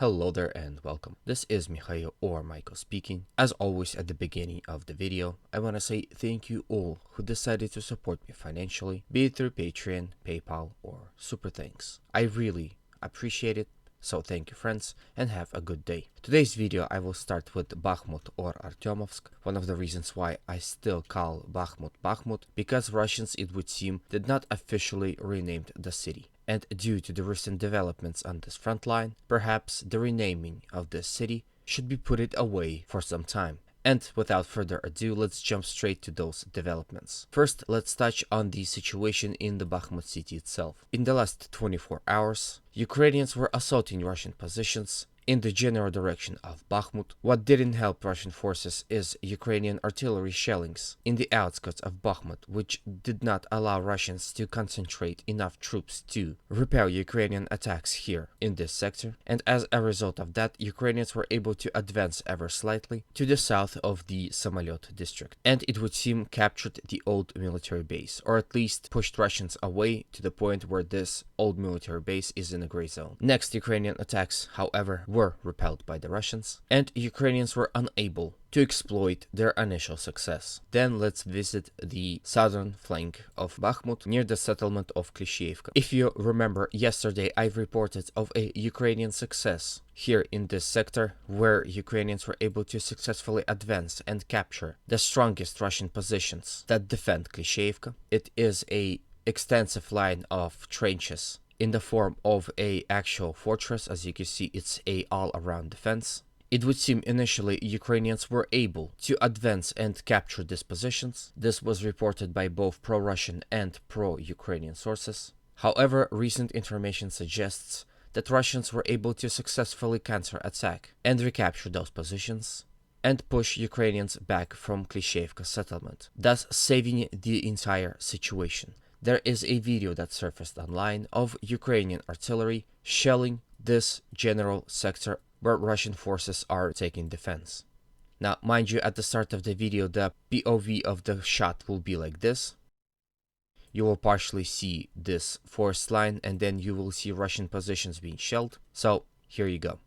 Hello there and welcome. This is Mikhail or Michael speaking. As always at the beginning of the video, I want to say thank you all who decided to support me financially, be it through Patreon, PayPal, or Super Thanks. I really appreciate it, so thank you friends and have a good day. Today's video I will start with Bakhmut or Artyomovsk. One of the reasons why I still call Bakhmut Bakhmut, because Russians, it would seem, did not officially rename the city. And due to the recent developments on this front line, perhaps the renaming of this city should be put away for some time. And without further ado, let's jump straight to those developments. First, let's touch on the situation in the Bakhmut city itself. In the last 24 hours, Ukrainians were assaulting Russian positions in the general direction of Bakhmut. What didn't help Russian forces is Ukrainian artillery shellings in the outskirts of Bakhmut, which did not allow Russians to concentrate enough troops to repel Ukrainian attacks here in this sector, and as a result of that, Ukrainians were able to advance ever slightly to the south of the Samolyot district, and it would seem captured the old military base, or at least pushed Russians away to the point where this old military base is in a gray zone. Next, Ukrainian attacks, however, were repelled by the Russians, and Ukrainians were unable to exploit their initial success. Then let's visit the southern flank of Bakhmut near the settlement of Klishchiivka. If you remember, yesterday I reported of a Ukrainian success here in this sector where Ukrainians were able to successfully advance and capture the strongest Russian positions that defend Klishchiivka. It is a extensive line of trenches in the form of a actual fortress. As you can see, it's a all-around defense. It would seem initially Ukrainians were able to advance and capture these positions. This was reported by both pro-Russian and pro-Ukrainian sources. However, recent information suggests that Russians were able to successfully counter-attack and recapture those positions and push Ukrainians back from Klishchiivka settlement, thus saving the entire situation. There is a video that surfaced online of Ukrainian artillery shelling this general sector where Russian forces are taking defense. Now, mind you, at the start of the video, the POV of the shot will be like this. You will partially see this forest line, and then you will see Russian positions being shelled. So, here you go.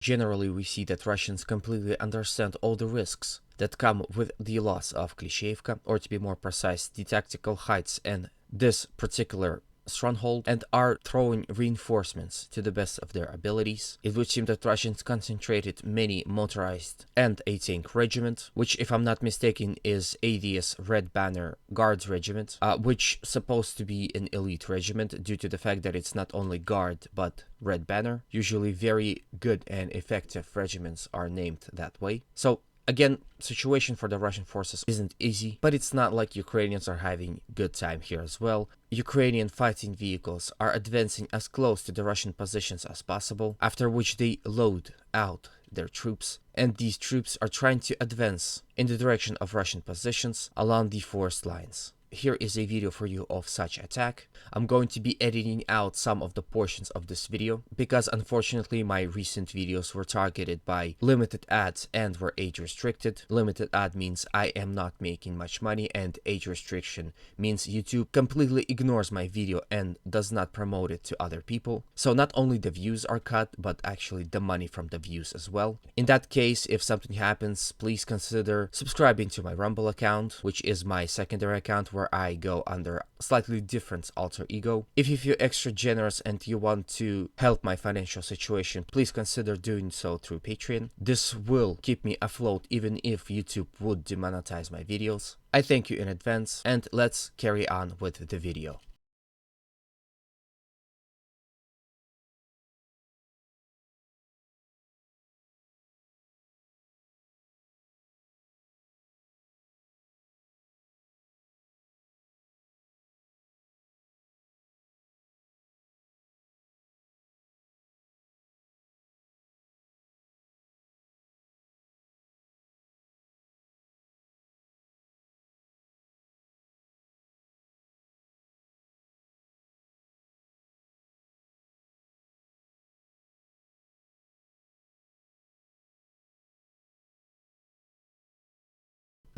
Generally, we see that Russians completely understand all the risks that come with the loss of Klishchiivka, or to be more precise, the tactical heights and this particular stronghold, and are throwing reinforcements to the best of their abilities. It would seem that Russians concentrated many motorized and a tank regiment, which, if I'm not mistaken, is ADS Red Banner Guards Regiment, which supposed to be an elite regiment due to the fact that it's not only Guard but Red Banner. Usually very good and effective regiments are named that way. So again, situation for the Russian forces isn't easy, but it's not like Ukrainians are having good time here as well. Ukrainian fighting vehicles are advancing as close to the Russian positions as possible, after which they load out their troops, and these troops are trying to advance in the direction of Russian positions along the forest lines. Here is a video for you of such attack. I'm going to be editing out some of the portions of this video because unfortunately my recent videos were targeted by limited ads and were age restricted. Limited ad means I am not making much money, and age restriction means YouTube completely ignores my video and does not promote it to other people. So not only the views are cut, but actually the money from the views as well. In that case, if something happens, please consider subscribing to my Rumble account, which is my secondary account where I go under slightly different alter ego. If you feel extra generous and you want to help my financial situation, please consider doing so through Patreon. This will keep me afloat even if YouTube would demonetize my videos. I thank you in advance, and let's carry on with the video.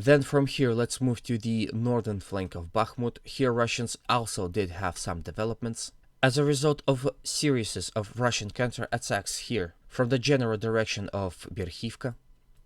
Then from here, let's move to the northern flank of Bakhmut. Here Russians also did have some developments. As a result of a series of Russian counterattacks here from the general direction of Berkhivka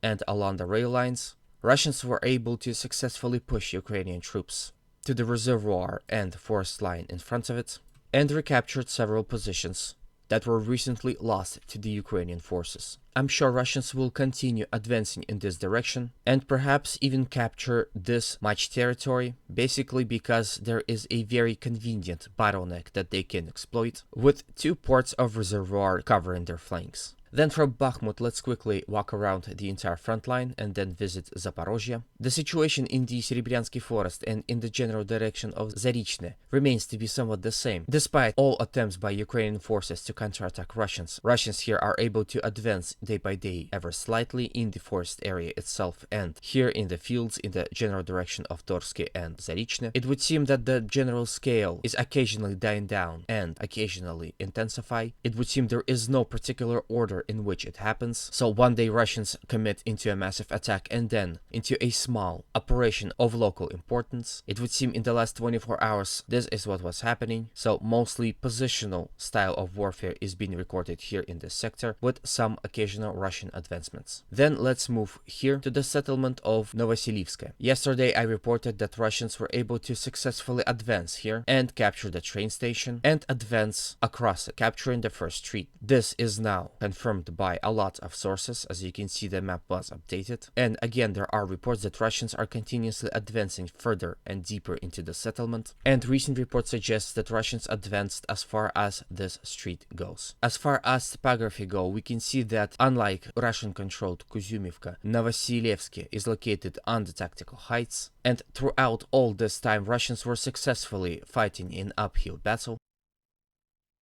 and along the rail lines, Russians were able to successfully push Ukrainian troops to the reservoir and forest line in front of it, and recaptured several positions that were recently lost to the Ukrainian forces. I'm sure Russians will continue advancing in this direction and perhaps even capture this much territory, basically because there is a very convenient bottleneck that they can exploit, with 2 ports of reservoir covering their flanks. Then from Bakhmut, let's quickly walk around the entire front line and then visit Zaporozhye. The situation in the Serebryansky forest and in the general direction of Zarichne remains to be somewhat the same. Despite all attempts by Ukrainian forces to counterattack Russians here are able to advance day by day ever slightly in the forest area itself, and here in the fields in the general direction of Torsky and Zarichne, it would seem that the general scale is occasionally dying down and occasionally intensify. It would seem there is no particular order in which it happens. So one day Russians commit into a massive attack and then into a small operation of local importance. It would seem in the last 24 hours this is what was happening. So mostly positional style of warfare is being recorded here in this sector, with some occasional Russian advancements. Then let's move here to the settlement of Novoselivskoye. Yesterday I reported that Russians were able to successfully advance here and capture the train station and advance across, capturing the first street. This is now confirmed by a lot of sources. As you can see, the map was updated, and again there are reports that Russians are continuously advancing further and deeper into the settlement, and recent reports suggest that Russians advanced as far as this street goes. As far as topography go, we can see that unlike Russian-controlled Kuzumivka, Novoselivskoye is located on the tactical heights, and throughout all this time Russians were successfully fighting in uphill battle.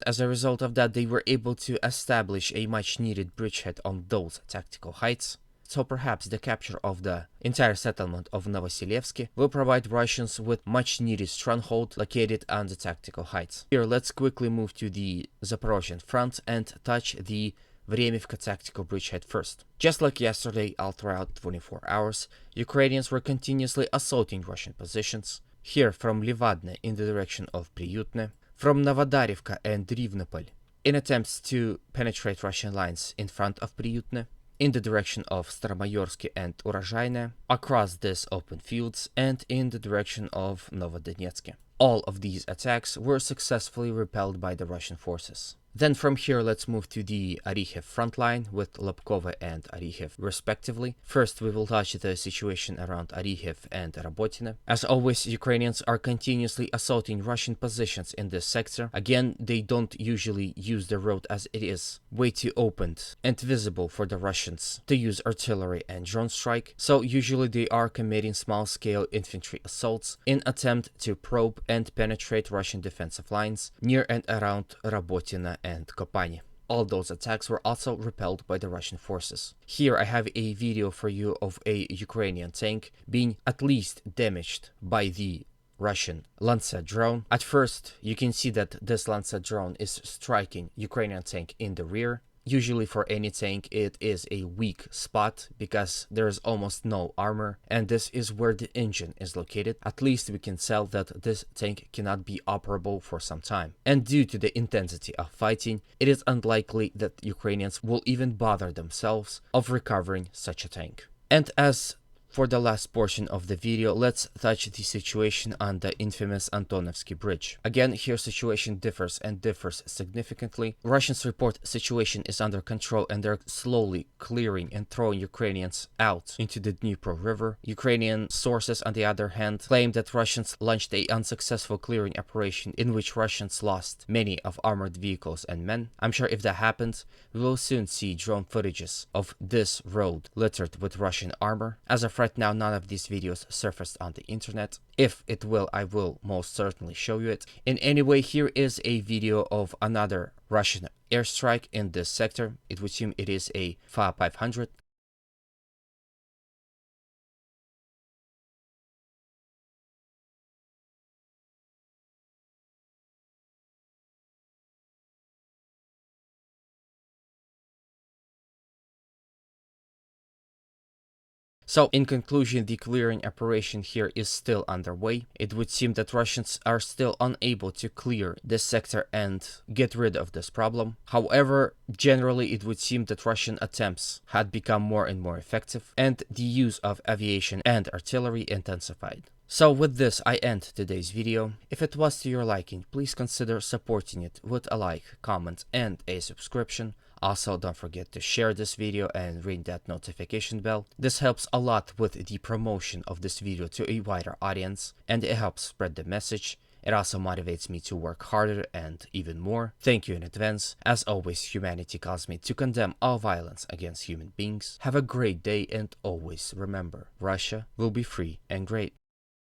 As a result of that, they were able to establish a much needed bridgehead on those tactical heights. So perhaps the capture of the entire settlement of Novoselivskoye will provide Russians with much needed stronghold located on the tactical heights. Here let's quickly move to the Zaporozhian front and touch the Vremivka tactical bridgehead first. Just like yesterday, all throughout 24 hours, Ukrainians were continuously assaulting Russian positions. Here from Livadne in the direction of Priyutne, from Novodarivka and Rivnopol, in attempts to penetrate Russian lines in front of Priyutne, in the direction of Staromayorsky and Urozhaine, across these open fields, and in the direction of Novodonetsk. All of these attacks were successfully repelled by the Russian forces. Then from here let's move to the Orikhiv front line with Lobkova and Orikhiv respectively. First we will touch the situation around Orikhiv and Rabotino. As always, Ukrainians are continuously assaulting Russian positions in this sector. Again, they don't usually use the road as it is way too open and visible for the Russians to use artillery and drone strike, so usually they are committing small-scale infantry assaults in attempt to probe and penetrate Russian defensive lines near and around Rabotino and Kopani. All those attacks were also repelled by the Russian forces. Here I have a video for you of a Ukrainian tank being at least damaged by the Russian Lancet drone. At first, you can see that this Lancet drone is striking Ukrainian tank in the rear. Usually for any tank it is a weak spot because there is almost no armor, and this is where the engine is located. At least we can tell that this tank cannot be operable for some time. And due to the intensity of fighting, it is unlikely that Ukrainians will even bother themselves of recovering such a tank. And as for the last portion of the video, let's touch the situation on the infamous Antonovsky Bridge. Again, here situation differs and differs significantly. Russians report situation is under control and they're slowly clearing and throwing Ukrainians out into the Dnipro River. Ukrainian sources, on the other hand, claim that Russians launched a unsuccessful clearing operation in which Russians lost many of armored vehicles and men. I'm sure if that happens, we will soon see drone footages of this road littered with Russian armor. As of right now, none of these videos surfaced on the internet. If it will, I will most certainly show you it. In any way, here is a video of another Russian airstrike in this sector. It would seem it is a Fa-500. So in conclusion, the clearing operation here is still underway. It would seem that Russians are still unable to clear this sector and get rid of this problem. However, generally it would seem that Russian attempts had become more and more effective, and the use of aviation and artillery intensified. So with this, I end today's video. If it was to your liking, please consider supporting it with a like, comment, and a subscription. Also, don't forget to share this video and ring that notification bell. This helps a lot with the promotion of this video to a wider audience, and it helps spread the message. It also motivates me to work harder and even more. Thank you in advance. As always, humanity calls me to condemn all violence against human beings. Have a great day, and always remember, Russia will be free and great.